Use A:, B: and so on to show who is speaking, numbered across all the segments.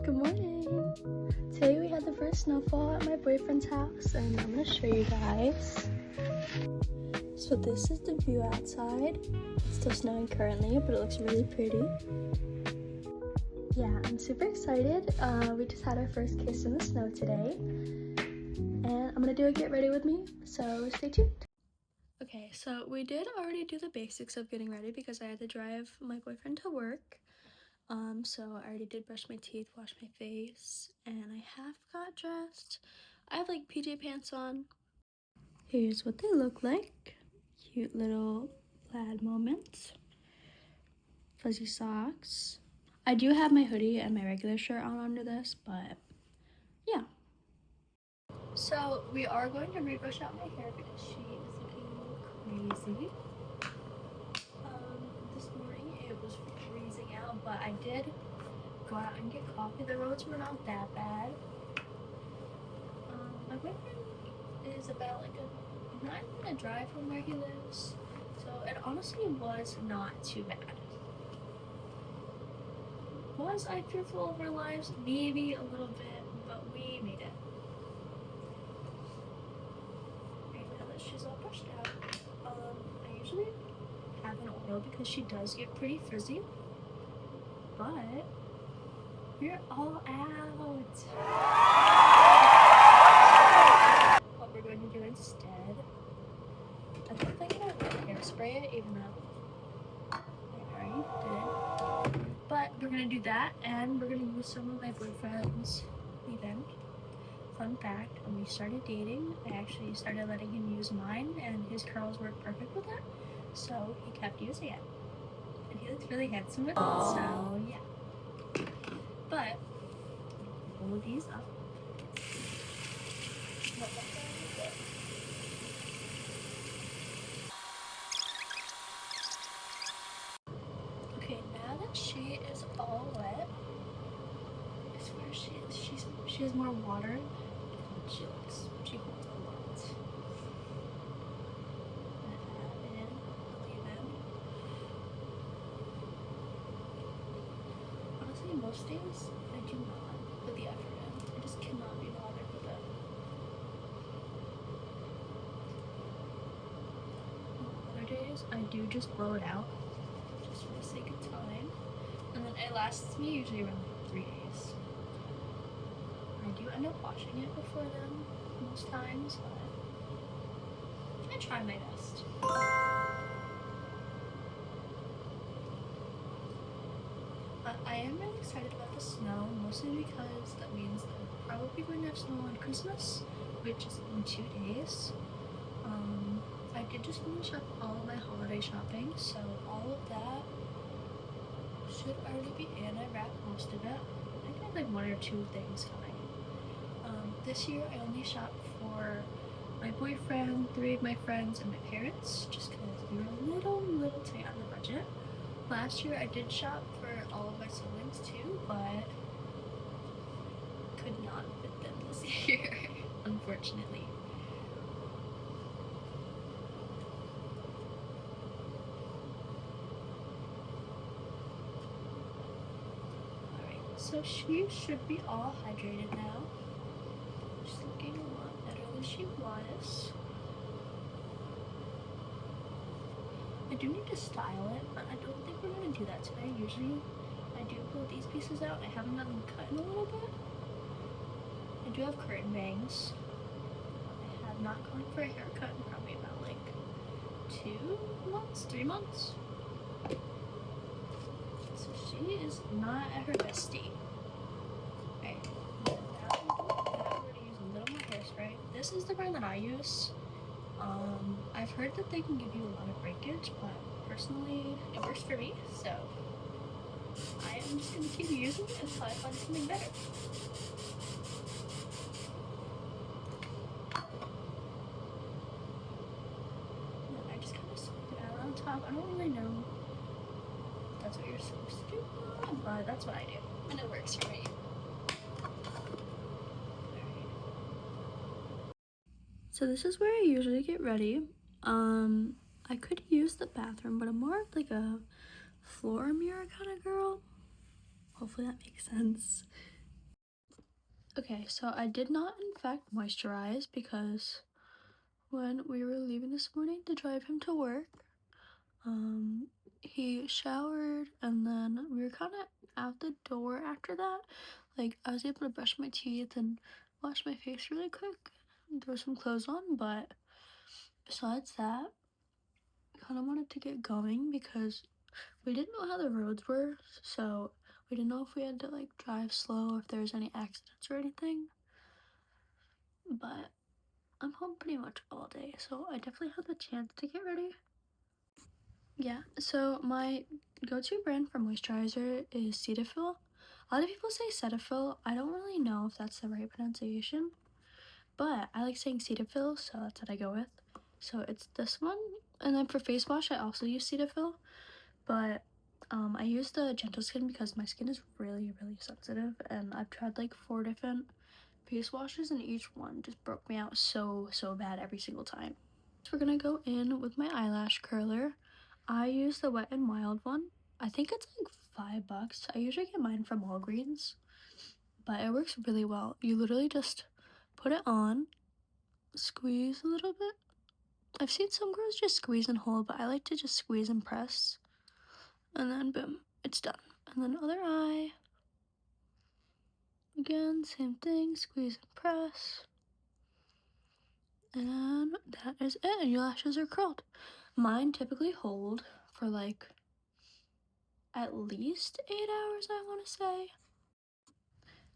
A: Good morning! Today we had the first snowfall at my boyfriend's house and I'm gonna show you guys. So this is the view outside. It's still snowing currently, but it looks really pretty. Yeah, I'm super excited. We just had our first kiss in the snow today. And I'm gonna do a get ready with me, so stay tuned. Okay, so we did already do the basics of getting ready because I had to drive my boyfriend to work. So I already did brush my teeth, wash my face, and I half got dressed. I have like PJ pants on. Here's what they look like. Cute little plaid moments. Fuzzy socks. I do have my hoodie and my regular shirt on under this, but yeah. So we are going to rebrush out my hair because she is looking crazy. This morning it was freezing out, but I did go out and get coffee. The roads were not that bad. My boyfriend is about like a 9-minute drive from where he lives, so it honestly was not too bad. Was I fearful of our lives? Maybe a little bit, but we made it. Right now that she's all brushed out, I usually have an oil because she does get pretty frizzy, but we're all out. What we're going to do instead, I think I'm gonna hairspray it, even though I already did. But we're gonna do that, and we're gonna use some of my boyfriend's leave-in. Fun fact, when we started dating, I actually started letting him use mine, and his curls work perfect with it, so he kept using it. And he looks really handsome with it, so yeah. But, roll these up. Okay, now that she is all wet, is where she is. She has more water. She holds a lot. Honestly, most days I do not put the effort in. I just cannot be bothered with it. Other days I do just blow it out, just for the sake of time, and then it lasts me usually around like 3 days. I do end up washing it before then most times, but I try my best. I am really excited about the snow, mostly because that means that we're probably going to have snow on Christmas, which is in 2 days. I did just finish up all of my holiday shopping, so all of that should already be in. I wrapped most of it. I think I have like 1 or 2 things coming. This year I only shopped for my boyfriend, 3 of my friends, and my parents, just because we were a little tight on the budget. Last year I did shop for all of my siblings too, but could not fit them this year, unfortunately. Alright, so she should be all hydrated now. She's looking a lot better than she was. I do need to style it, but I don't think we're going to do that today. Usually I do pull these pieces out. I haven't gotten them cut in a little bit. I do have curtain bangs. I have not gone for a haircut in probably about like 2 months, 3 months. So she is not at her best state. Alright, now we're going to use a little more hairspray. This is the brand that I use. I've heard that they can give you a lot of breakage, but personally it works for me, so I am just going to keep using it until I find something better. I just kind of scooped it out on top. I don't really know if that's what you're supposed to do, but that's what I do, and it works for me. So this is where I usually get ready. I could use the bathroom, but I'm more of like a floor mirror kind of girl. Hopefully that makes sense. Okay, so I did not in fact moisturize because when we were leaving this morning to drive him to work, he showered and then we were kind of out the door after that. Like, I was able to brush my teeth and wash my face really quick and throw some clothes on, but besides that, I kind of wanted to get going because we didn't know how the roads were, so we didn't know if we had to like drive slow or if there was any accidents or anything. But I'm home pretty much all day, so I definitely have the chance to get ready. Yeah, so my go-to brand for moisturizer is Cetaphil. A lot of people say Cetaphil. I don't really know if that's the right pronunciation, but I like saying Cetaphil, so that's what I go with. So it's this one, and then for face wash, I also use Cetaphil, but I use the Gentle Skin because my skin is really, really sensitive, and I've tried like 4 different face washes, and each one just broke me out so bad every single time. So we're gonna go in with my eyelash curler. I use the Wet n Wild one. I think it's like $5. I usually get mine from Walgreens, but it works really well. You literally just put it on, squeeze a little bit. I've seen some girls just squeeze and hold, but I like to just squeeze and press, and then boom, it's done. And then other eye, again, same thing, squeeze and press. And that is it, and your lashes are curled. Mine typically hold for like at least 8 hours, I want to say.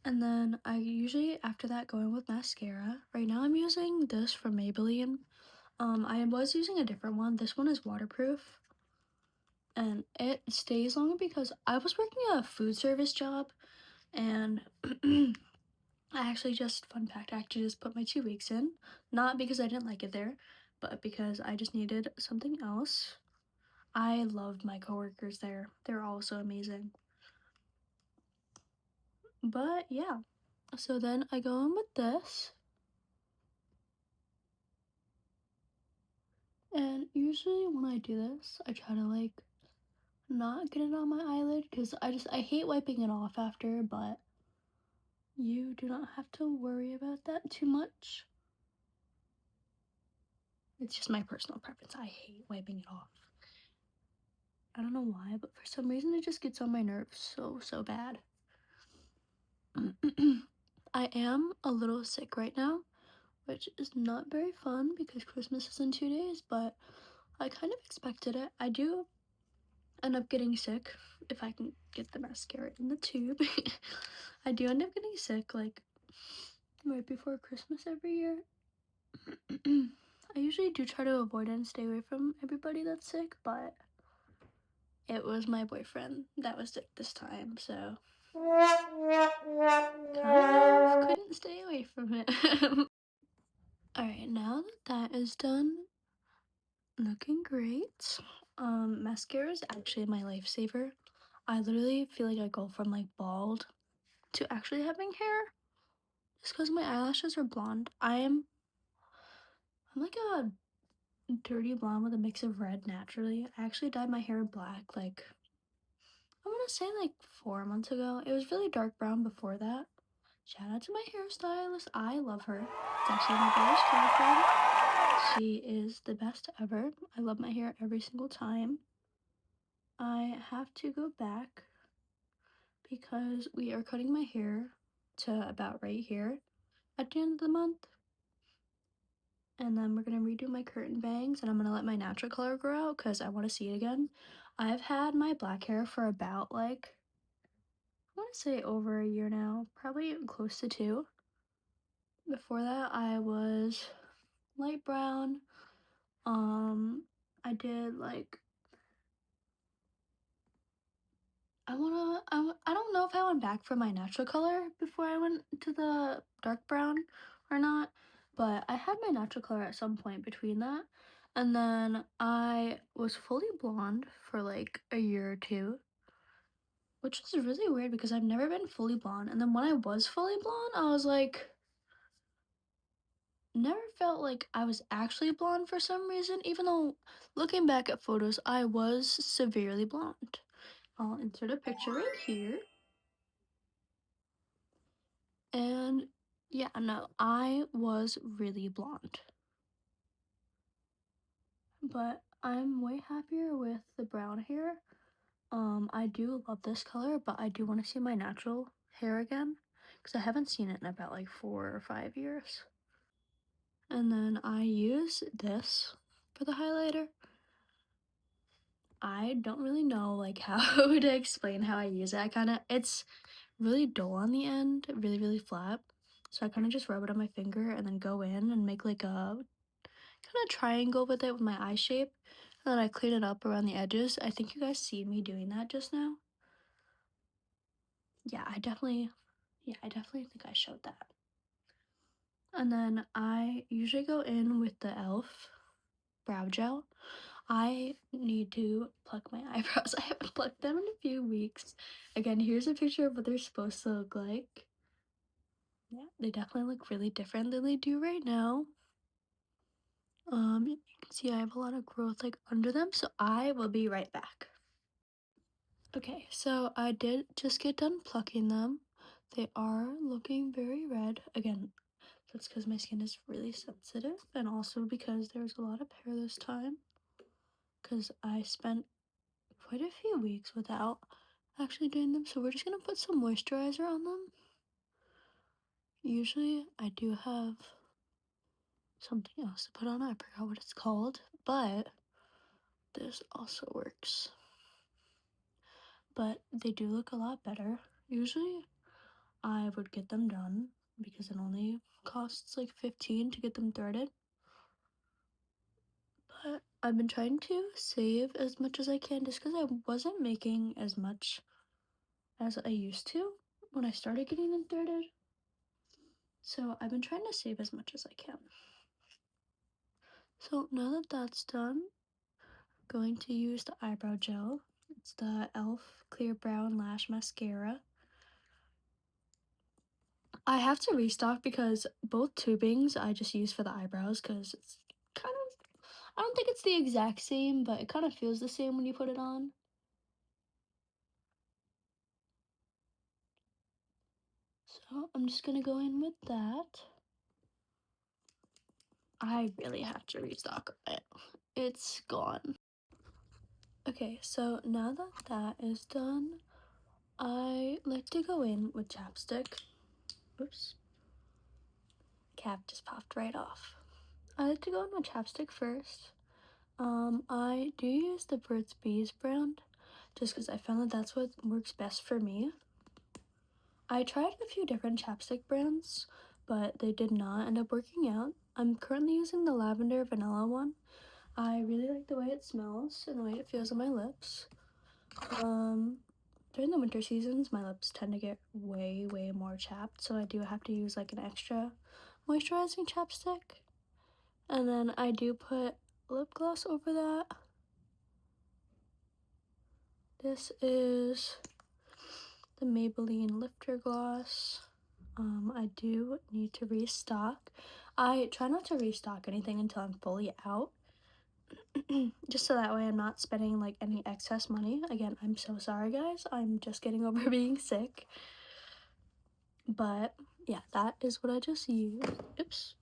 A: And then I usually, after that, go in with mascara. Right now I'm using this from Maybelline. I was using a different one. This one is waterproof. And it stays longer because I was working a food service job. And I actually just, fun fact, I actually just put my 2 weeks in. Not because I didn't like it there, but because I just needed something else. I loved my coworkers there. They're all so amazing. But yeah. So then I go in with this. And usually when I do this, I try to like not get it on my eyelid because I hate wiping it off after, but you do not have to worry about that too much. It's just my personal preference. I hate wiping it off. I don't know why, but for some reason it just gets on my nerves so bad. I am a little sick right now, which is not very fun because Christmas is in 2 days, but I kind of expected it. I do end up getting sick if I can get the mascara in the tube. I do end up getting sick like right before Christmas every year. I usually do try to avoid and stay away from everybody that's sick, but it was my boyfriend that was sick this time, so kind of couldn't stay away from it. Alright, now that that is done, looking great. Mascara is actually my lifesaver. I literally feel like I go from like bald to actually having hair just because my eyelashes are blonde. I'm like a dirty blonde with a mix of red naturally. I actually dyed my hair black like I want to say like 4 months ago. It was really dark brown before that. Shout out to my hairstylist. I love her. It's actually my brother's girlfriend. She is the best ever. I love my hair every single time. I have to go back because we are cutting my hair to about right here at the end of the month. And then we're gonna redo my curtain bangs and I'm gonna let my natural color grow out because I want to see it again. I've had my black hair for about like, I want to say over a year now, probably close to 2. Before that I was light brown. I did like, I don't know if I went back for my natural color before I went to the dark brown or not, but I had my natural color at some point between that. And then I was fully blonde for like a year or 2, which was really weird because I've never been fully blonde. And then when I was fully blonde, I was like, never felt like I was actually blonde for some reason, even though looking back at photos, I was severely blonde. I'll insert a picture right here. And yeah, no, I was really blonde. But I'm way happier with the brown hair. I do love this color, but I do want to see my natural hair again because I haven't seen it in about like 4 or 5 years. And then I use this for the highlighter. I don't really know like how to explain how I use it. It's really dull on the end, really flat. So I kind of just rub it on my finger and then go in and make like a kind of triangle with it with my eye shape. And then I clean it up around the edges. I think you guys see me doing that just now. Yeah, I definitely think I showed that. And then I usually go in with the e.l.f. brow gel. I need to pluck my eyebrows. I haven't plucked them in a few weeks. Again, here's a picture of what they're supposed to look like. Yeah, they definitely look really different than they do right now. You can see I have a lot of growth like under them, so I will be right back. Okay, so I did just get done plucking them. They are looking very red. Again, that's because my skin is really sensitive, and also because there's a lot of hair this time. Because I spent quite a few weeks without actually doing them, so we're just gonna put some moisturizer on them. Usually, I do have something else to put on. I forgot what it's called, but this also works. But they do look a lot better. Usually, I would get them done because it only costs like $15 to get them threaded. But I've been trying to save as much as I can just because I wasn't making as much as I used to when I started getting them threaded. So I've been trying to save as much as I can. So now that that's done, I'm going to use the eyebrow gel. It's the e.l.f. Clear Brown Lash Mascara. I have to restock because both tubings I just use for the eyebrows because it's kind of, I don't think it's the exact same, but it kind of feels the same when you put it on. So I'm just gonna go in with that. I really have to restock it. It's gone. Okay, so now that that is done, I like to go in with chapstick. Oops. Cap just popped right off. I like to go in with chapstick first. I do use the Burt's Bees brand just because I found that that's what works best for me. I tried a few different chapstick brands, but they did not end up working out. I'm currently using the lavender vanilla one. I really like the way it smells and the way it feels on my lips. During the winter seasons, my lips tend to get way more chapped, so I do have to use like an extra moisturizing chapstick. And then I do put lip gloss over that. This is the Maybelline Lifter Gloss. I do need to restock. I try not to restock anything until I'm fully out. Just so that way I'm not spending like any excess money. Again, I'm so sorry guys. I'm just getting over being sick. But yeah, that is what I just used. Oops.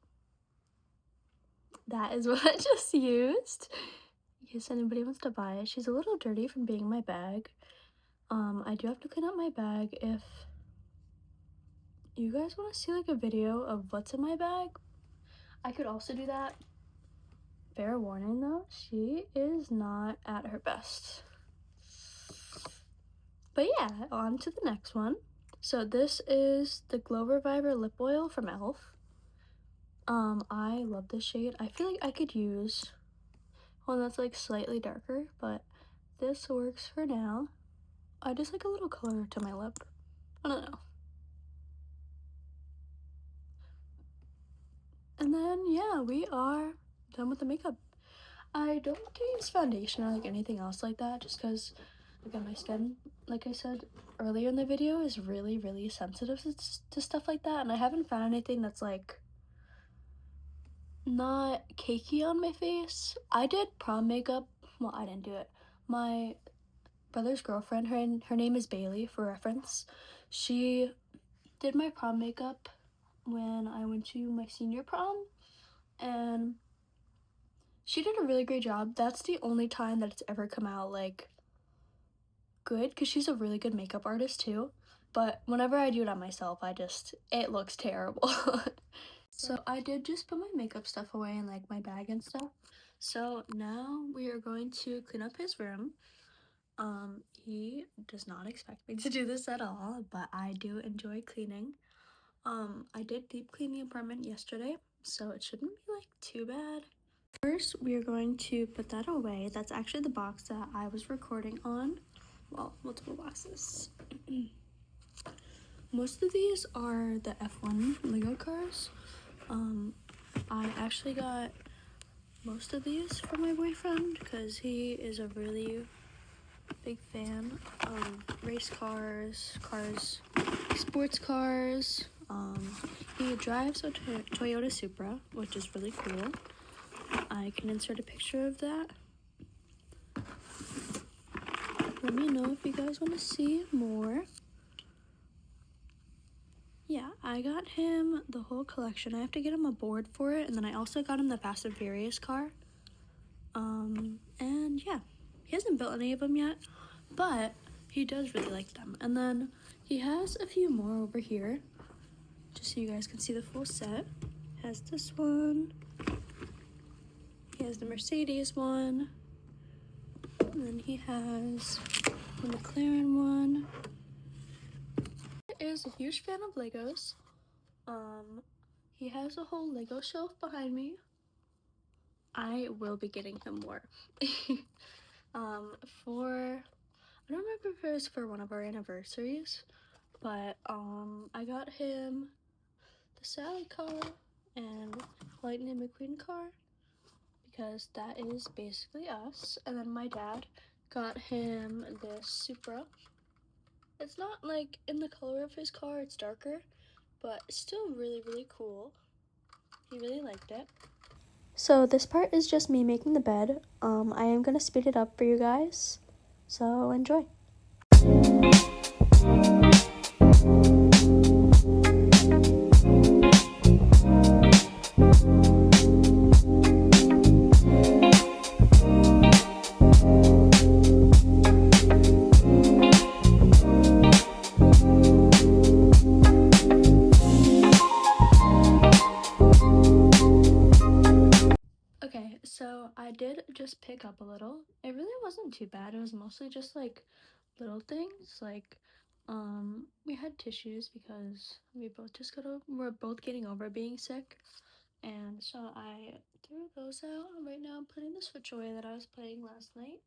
A: That is what I just used. In case anybody wants to buy it. She's a little dirty from being in my bag. I do have to clean up my bag if you guys want to see like a video of what's in my bag. I could also do that. Fair warning though, she is not at her best. But yeah, on to the next one. So this is the Glow Reviver Lip Oil from e.l.f. I love this shade. I feel like I could use one that's like slightly darker, but this works for now. I just like a little color to my lip. I don't know. And then yeah, we are done with the makeup. I don't like to use foundation or like anything else like that just because again my skin, like I said earlier in the video, is really sensitive to stuff like that, and I haven't found anything that's like not cakey on my face. I did prom makeup. Well, I didn't do it. My brother's girlfriend, her name is Bailey for reference. She did my prom makeup when I went to my senior prom, and she did a really great job. That's the only time that it's ever come out like good, because she's a really good makeup artist too. But whenever I do it on myself, it looks terrible. So I did just put my makeup stuff away in like my bag and stuff. So now we are going to clean up his room. He does not expect me to do this at all, but I do enjoy cleaning. I did deep clean the apartment yesterday, so it shouldn't be like too bad. First, we are going to put that away. That's actually the box that I was recording on. Well, multiple boxes. Most of these are the F1 Lego cars. I actually got most of these from my boyfriend because he is a really big fan of race cars, sports cars. He drives a Toyota Supra, which is really cool. I can insert a picture of that. Let me know if you guys want to see more. Yeah, I got him the whole collection. I have to get him a board for it, and then I also got him the Fast and Furious car. And yeah, he hasn't built any of them yet, but he does really like them. And then he has a few more over here, just so you guys can see the full set. Has this one. He has the Mercedes one. And then he has the McLaren one. He is a huge fan of Legos. He has a whole Lego shelf behind me. I will be getting him more. I don't remember if it was for one of our anniversaries, but I got him the Sally car and Lightning McQueen car because that is basically us. And then my dad got him this Supra. It's not like in the color of his car, it's darker, but it's still really, really cool. He really liked it. So this part is just me making the bed. I am gonna speed it up for you guys, so enjoy. Okay, so I did just pick up a little. It really wasn't too bad. It was mostly just like little things, like we had tissues because we're both getting over being sick, and so I threw those out. Right now I'm putting the Switch away that I was playing last night,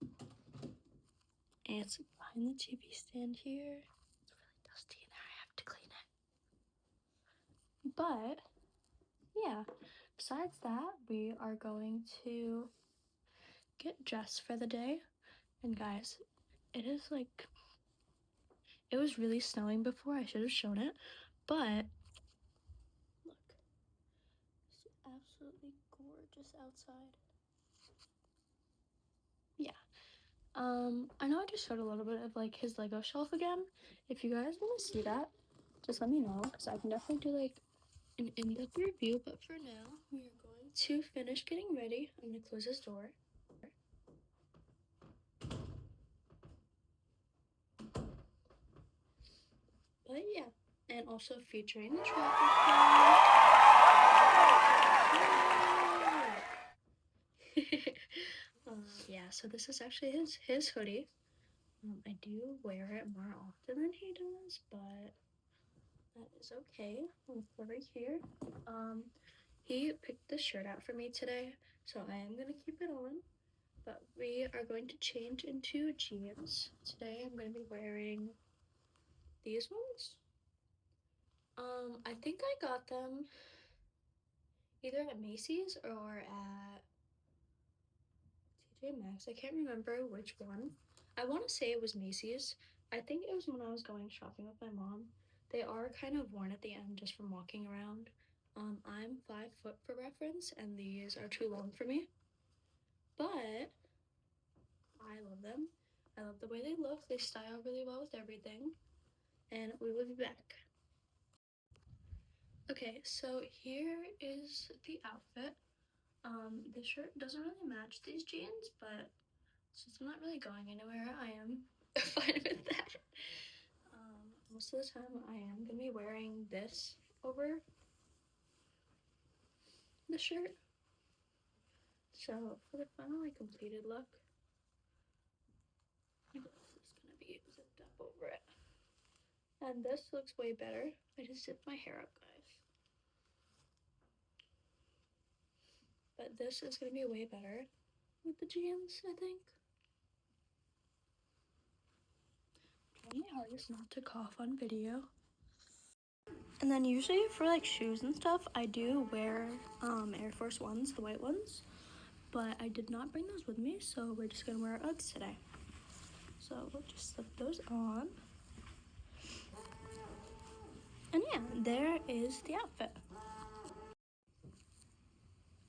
A: and it's behind the TV stand here. It's really dusty in there. I have to clean it. But yeah, besides that, we are going to get dressed for the day. And guys, it was really snowing before. I should have shown it, but look, it's absolutely gorgeous outside. Yeah. I know I just showed a little bit of like his Lego shelf again. If you guys want to see that, just let me know, because I can definitely do like an in-depth review. But for now, we are going to finish getting ready. I'm gonna close this door. But yeah, and also featuring the traffic cone. Yeah, so this is actually his hoodie. I do wear it more often than he does, but that is okay. Over here, he picked this shirt out for me today, so I am gonna keep it on. But we are going to change into jeans today. I'm gonna be wearing these ones. I think I got them either at Macy's or at TJ Maxx. I can't remember which one. I want to say it was Macy's. I think it was when I was going shopping with my mom. They are kind of worn at the end just from walking around. I'm 5 foot for reference, and these are too long for me. But I love them. I love the way they look. They style really well with everything. And we will be back. Okay, so here is the outfit. This shirt doesn't really match these jeans, but since I'm not really going anywhere, I am fine with that. Most of the time I am gonna be wearing this over the shirt. So for the finally completed look, this is gonna be zipped up over it. And this looks way better. I just zipped my hair up, guys. But this is gonna be way better with the jeans, I think. Trying my hardest not to cough on video. And then usually for like shoes and stuff, I do wear Air Force Ones, the white ones. But I did not bring those with me, so we're just gonna wear Uggs today. So we'll just slip those on. And yeah, there is the outfit.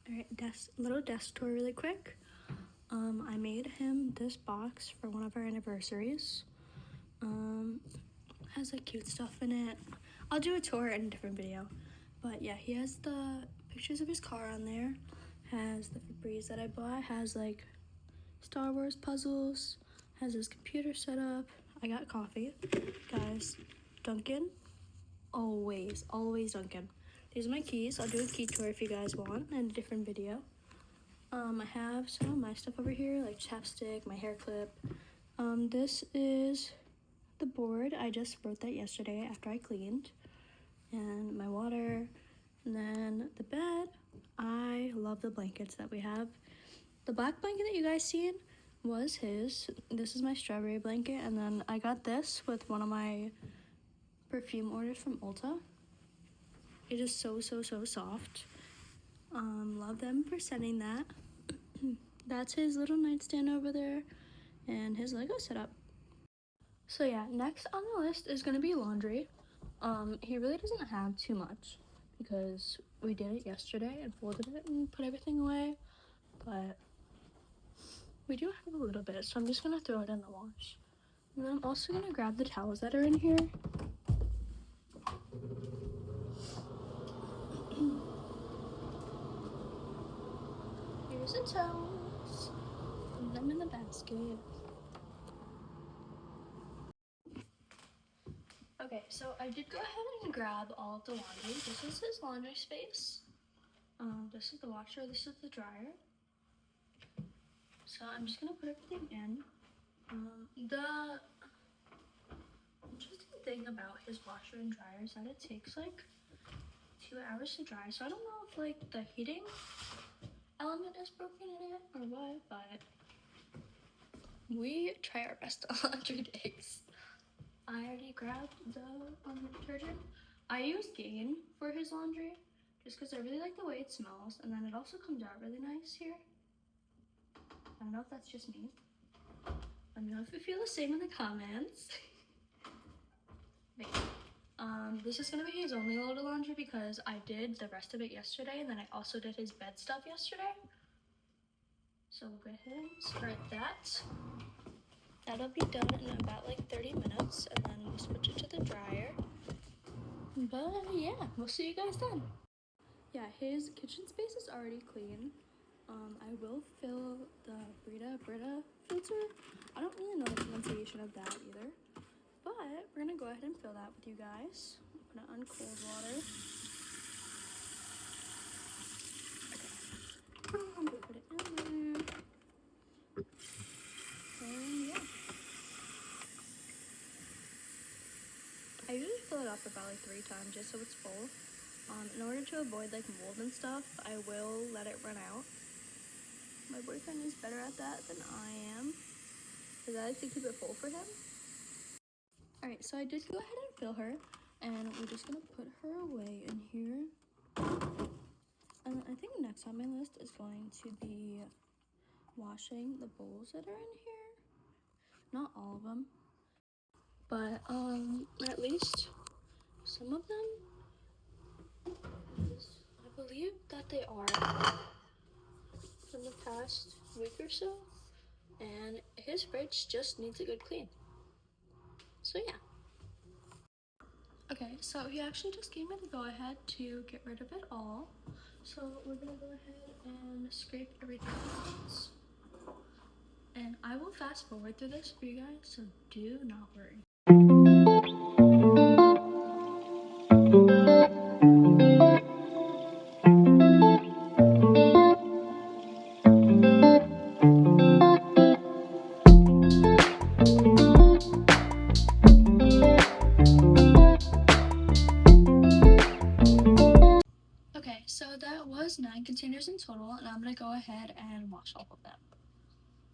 A: Alright, little desk tour really quick. I made him this box for one of our anniversaries. Has like cute stuff in it. I'll do a tour in a different video. But yeah, he has the pictures of his car on there. Has the Febreze that I bought. Has like Star Wars puzzles. Has his computer set up. I got coffee. Guys, Dunkin'. Always Dunkin'. These are my keys. I'll do a key tour if you guys want in a different video. I have some of my stuff over here, like chapstick, my hair clip. This is the board. I just wrote that yesterday after I cleaned. And my water. And then the bed. I love the blankets that we have. The black blanket that you guys seen was his. This is my strawberry blanket. And then I got this with one of my perfume orders from Ulta. It is so soft. Love them for sending that. That's his little nightstand over there and his Lego setup. So yeah, next on the list is gonna be laundry. He really doesn't have too much because we did it yesterday and folded it and put everything away, but we do have a little bit, so I'm just gonna throw it in the wash. And then I'm also gonna grab the towels that are in here. Here's the towels. Put them in the basket. Okay, so I did go ahead and grab all of the laundry. This is his laundry space. This is the washer, this is the dryer. So I'm just gonna put everything in. The interesting thing about his washer and dryer is that it takes like 2 hours to dry. So I don't know if like the heating element is broken in it or what, but we try our best on laundry days. I already grabbed the detergent. I use Gain for his laundry just because I really like the way it smells, and then it also comes out really nice here. I don't know if that's just me. Let me know if you feel the same in the comments. This is gonna be his only load of laundry because I did the rest of it yesterday, and then I also did his bed stuff yesterday. So we'll go ahead and start that. That'll be done in about like 30 minutes, and then we'll switch it to the dryer. But yeah, we'll see you guys then. Yeah, his kitchen space is already clean. I will fill the Brita filter. I don't really know the pronunciation of that either, but we're gonna go ahead and fill that with you guys. I'm gonna uncold water. Okay. I'm gonna put it in there. And yeah. I usually fill it up about like 3 times just so it's full. In order to avoid like mold and stuff, I will let it run out. My boyfriend is better at that than I am, because I like to keep it full for him. Alright, so I did go ahead and fill her, and we're just gonna put her away in here. And I think next on my list is going to be washing the bowls that are in here. Not all of them, but at least some of them. I believe that they are from the past week or so, and his fridge just needs a good clean. So yeah. Okay, so he actually just gave me the go-ahead to get rid of it all. So we're gonna go ahead and scrape everything out. And I will fast forward through this for you guys, so do not worry. Okay, so that was 9 containers in total, and I'm gonna go ahead and wash all of them.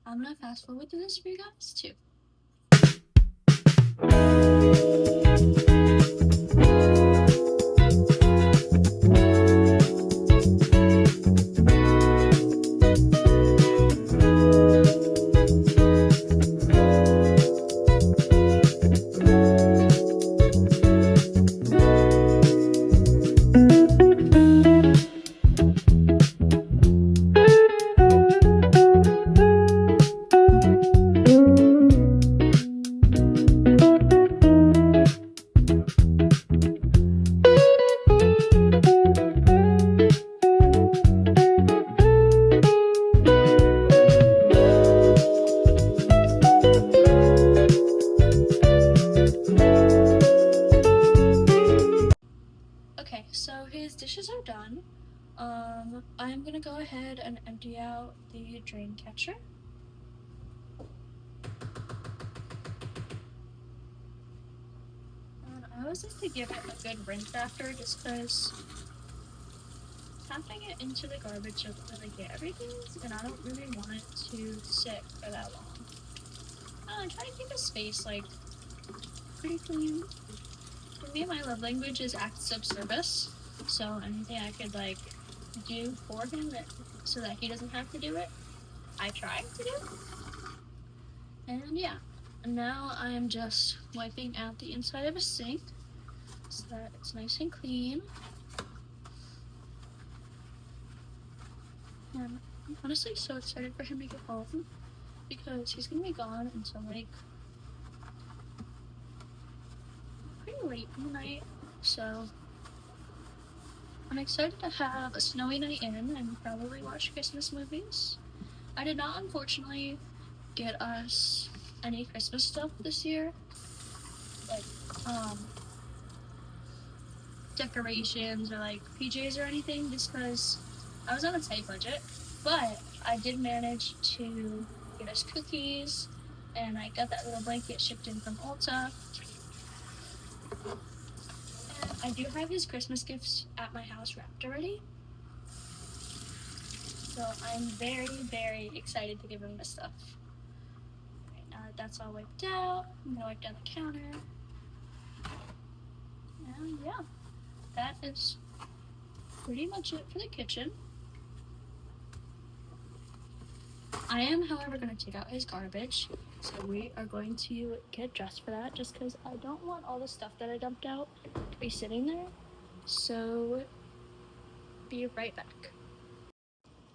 A: I'm gonna fast forward through this for you guys too. Okay, so his dishes are done. I'm gonna go ahead and empty out the drain catcher. And I always like to give it a good rinse after, just because tapping it into the garbage doesn't really get everything, and I don't really want it to sit for that long. I try to keep his space like pretty clean. For me, my love language is acts of service, so anything I could like do for him so that he doesn't have to do it, I try to do. And yeah, now I am just wiping out the inside of a sink so that it's nice and clean. And I'm honestly so excited for him to get home because he's gonna be gone until like pretty late in the night. So I'm excited to have a snowy night in and probably watch Christmas movies. I did not unfortunately get us any Christmas stuff this year, like decorations or like PJs or anything, just because I was on a tight budget. But I did manage to get us cookies, and I got that little blanket shipped in from Ulta. And I do have his Christmas gifts at my house wrapped already. So I'm very, very excited to give him this stuff. Right, now that that's all wiped out, I'm gonna wipe down the counter. And yeah, that is pretty much it for the kitchen. I am, however, going to take out his garbage, so we are going to get dressed for that, just because I don't want all the stuff that I dumped out to be sitting there, so be right back.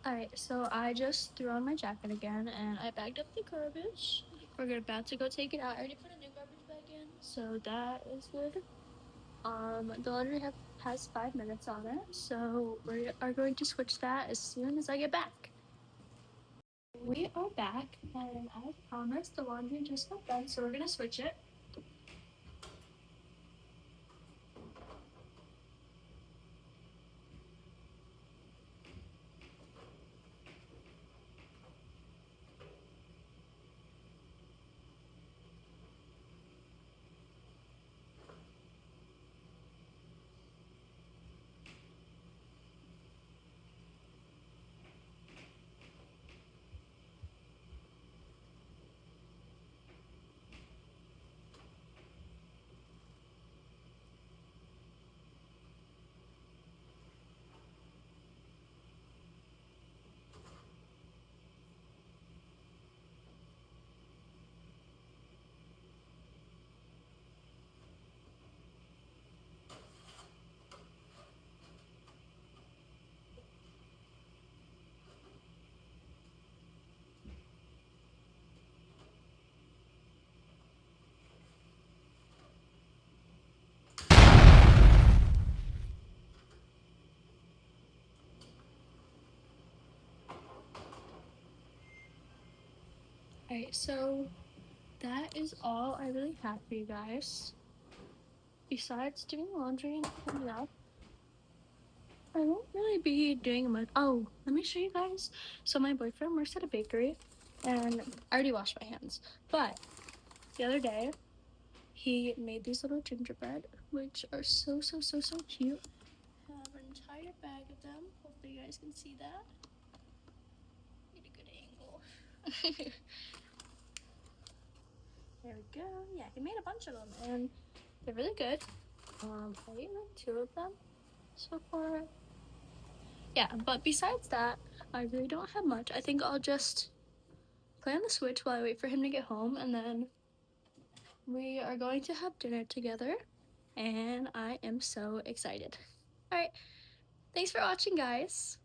A: Alright, so I just threw on my jacket again, and I bagged up the garbage. We're about to go take it out. I already put a new garbage bag in, so that is good. The laundry has 5 minutes on it, so we are going to switch that as soon as I get back. We are back, and as promised, the laundry just got done, so we're gonna switch it. Okay, so that is all I really have for you guys. Besides doing laundry and cleaning up, I won't really be doing much. Oh, let me show you guys. So my boyfriend works at a bakery, and I already washed my hands. But the other day, he made these little gingerbread, which are so cute. I have an entire bag of them. Hopefully you guys can see that. Get a good angle. There we go. Yeah, he made a bunch of them, and they're really good. I ate like 2 of them so far. Yeah, but besides that, I really don't have much. I think I'll just play on the Switch while I wait for him to get home, and then we are going to have dinner together, and I am so excited. All right, thanks for watching, guys.